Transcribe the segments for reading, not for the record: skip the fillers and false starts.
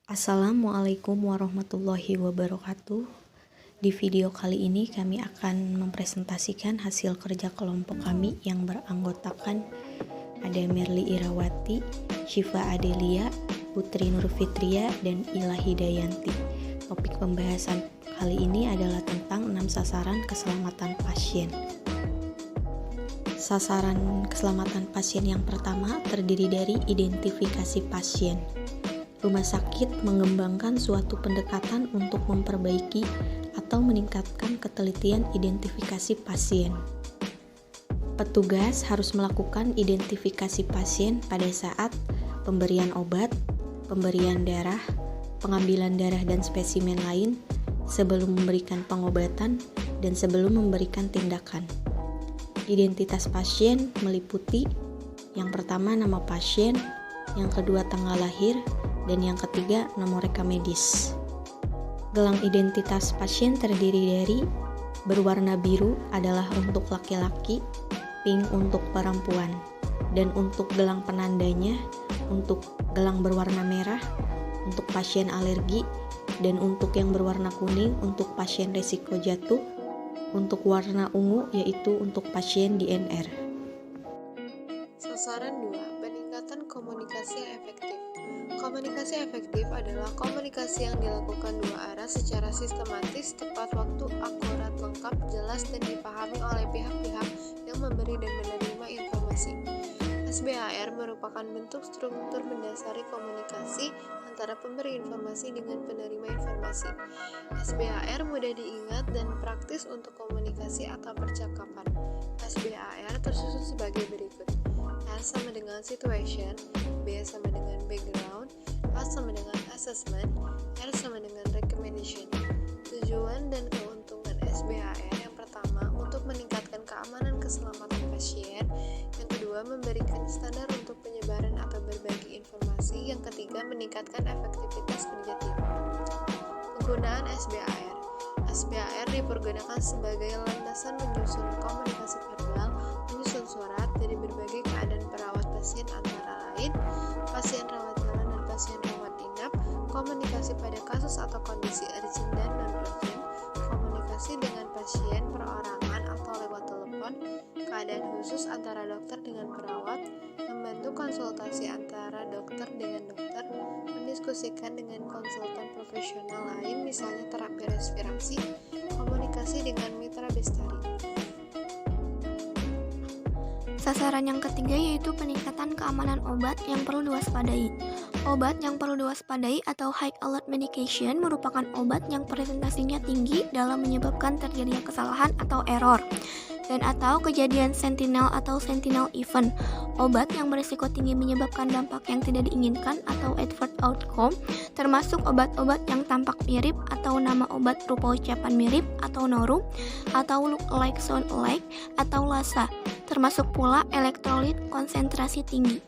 Assalamualaikum warahmatullahi wabarakatuh. Di video kali ini kami akan mempresentasikan hasil kerja kelompok kami yang beranggotakan ada Merly Irawati, Syifa Adelia, Putri Nurfitria, dan Ila Hidayanti. Topik pembahasan kali ini adalah tentang 6 sasaran keselamatan pasien. Sasaran keselamatan pasien yang pertama terdiri dari identifikasi pasien. Rumah sakit mengembangkan suatu pendekatan untuk memperbaiki atau meningkatkan ketelitian identifikasi pasien. Petugas harus melakukan identifikasi pasien pada saat pemberian obat, pemberian darah, pengambilan darah dan spesimen lain, sebelum memberikan pengobatan, dan sebelum memberikan tindakan. Identitas pasien meliputi yang pertama nama pasien, yang kedua tanggal lahir, dan yang ketiga nomor rekam medis. Gelang identitas pasien terdiri dari berwarna biru adalah untuk laki-laki, pink untuk perempuan, dan untuk gelang penandanya untuk gelang berwarna merah untuk pasien alergi, dan untuk yang berwarna kuning untuk pasien risiko jatuh, untuk warna ungu yaitu untuk pasien DNR. Sasaran 2. Peningkatan komunikasi yang efektif. Komunikasi efektif adalah komunikasi yang dilakukan dua arah secara sistematis, tepat waktu, akurat, lengkap, jelas, dan dipahami oleh pihak-pihak yang memberi dan menerima informasi. SBAR merupakan bentuk struktur mendasari komunikasi antara pemberi informasi dengan penerima informasi. SBAR mudah diingat dan praktis untuk komunikasi atau percakapan. SBAR tersusun sebagai berikut. S sama dengan situation, B sama dengan background, A sama dengan assessment, R sama dengan recommendation. Tujuan dan keuntungan SBAR yang pertama untuk meningkatkan keamanan keselamatan pasien, yang kedua memberikan standar untuk penyebaran atau berbagi informasi, yang ketiga meningkatkan efektivitas kerja tim. Penggunaan SBAR. SBAR dipergunakan sebagai landasan menyusun komunikasi verbal, menyusun surat dari berbagai keadaan perawat pasien antara lain pasien rawat jalan dan pasien rawat inap, komunikasi pada kasus atau kondisi urgent dan non-urgent, komunikasi dengan pasien perorangan atau lewat telepon, keadaan khusus antara dokter dengan perawat, membantu konsultasi antara dokter dengan dokter, mendiskusikan dengan konsultan profesional lain misalnya terapi respirasi, komunikasi dengan mitra bestari. Sasaran yang ketiga yaitu peningkatan keamanan obat yang perlu diwaspadai. Obat yang perlu diwaspadai atau high alert medication merupakan obat yang presentasinya tinggi dalam menyebabkan terjadinya kesalahan atau error dan atau kejadian sentinel atau sentinel event. Obat yang berisiko tinggi menyebabkan dampak yang tidak diinginkan atau adverse outcome, termasuk obat-obat yang tampak mirip atau nama obat rupa ucapan mirip atau norum, atau look alike sound alike, atau LASA, termasuk pula elektrolit konsentrasi tinggi.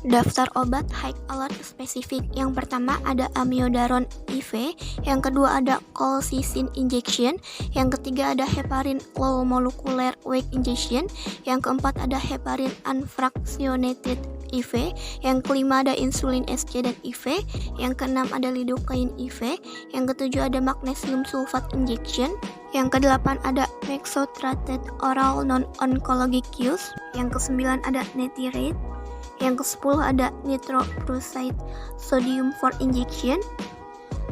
Daftar obat high alert spesifik. Yang pertama ada amiodaron IV, yang kedua ada colchicine injection, yang ketiga ada heparin low molecular weight injection, yang keempat ada heparin unfractionated IV, yang kelima ada insulin SC dan IV, yang keenam ada lidocaine IV, yang ketujuh ada magnesium sulfate injection, yang kedelapan ada methotrexate oral non-oncologic use, yang kesembilan ada netirate, yang ke-10 ada nitroprusside sodium for injection,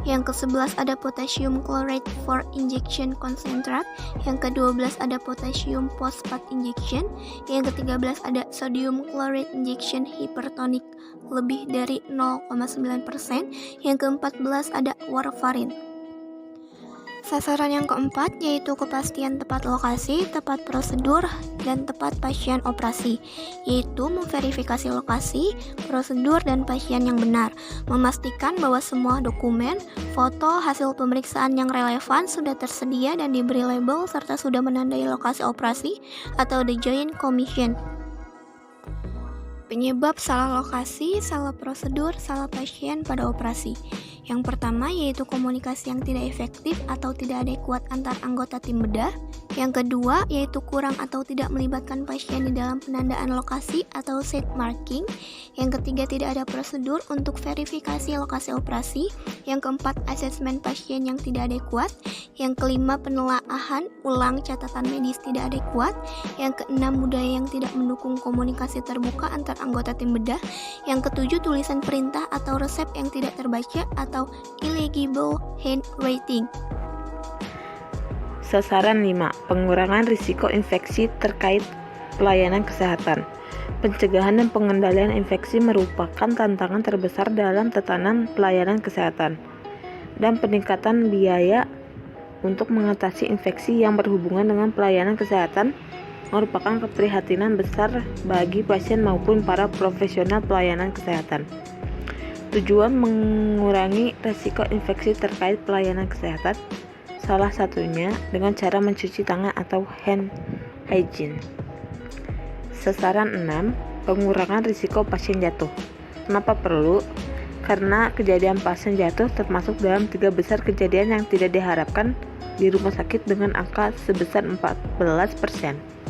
yang ke-11 ada potassium chloride for injection concentrate, yang ke-12 ada potassium phosphate injection, yang ke-13 ada sodium chloride injection hypertonic lebih dari 0,9%, yang ke-14 ada warfarin. Sasaran yang keempat yaitu kepastian tepat lokasi, tepat prosedur, dan tepat pasien operasi, yaitu memverifikasi lokasi, prosedur, dan pasien yang benar, memastikan bahwa semua dokumen, foto, hasil pemeriksaan yang relevan sudah tersedia dan diberi label serta sudah menandai lokasi operasi atau the Joint Commission. Penyebab salah lokasi, salah prosedur, salah pasien pada operasi. Yang pertama yaitu komunikasi yang tidak efektif atau tidak adekuat antar anggota tim bedah. Yang kedua, yaitu kurang atau tidak melibatkan pasien di dalam penandaan lokasi atau site marking. Yang ketiga, tidak ada prosedur untuk verifikasi lokasi operasi. Yang keempat, asesmen pasien yang tidak adekuat. Yang kelima, penelaahan ulang catatan medis tidak adekuat. Yang keenam, budaya yang tidak mendukung komunikasi terbuka antar anggota tim bedah. Yang ketujuh, tulisan perintah atau resep yang tidak terbaca atau illegible handwriting. Sasaran 5. Pengurangan risiko infeksi terkait pelayanan kesehatan. Pencegahan dan pengendalian infeksi merupakan tantangan terbesar dalam tatanan pelayanan kesehatan, dan peningkatan biaya untuk mengatasi infeksi yang berhubungan dengan pelayanan kesehatan merupakan keprihatinan besar bagi pasien maupun para profesional pelayanan kesehatan. Tujuan mengurangi risiko infeksi terkait pelayanan kesehatan salah satunya dengan cara mencuci tangan atau hand hygiene. Sasaran 6. Pengurangan risiko pasien jatuh. Kenapa perlu? Karena kejadian pasien jatuh termasuk dalam 3 besar kejadian yang tidak diharapkan di rumah sakit dengan angka sebesar 14%.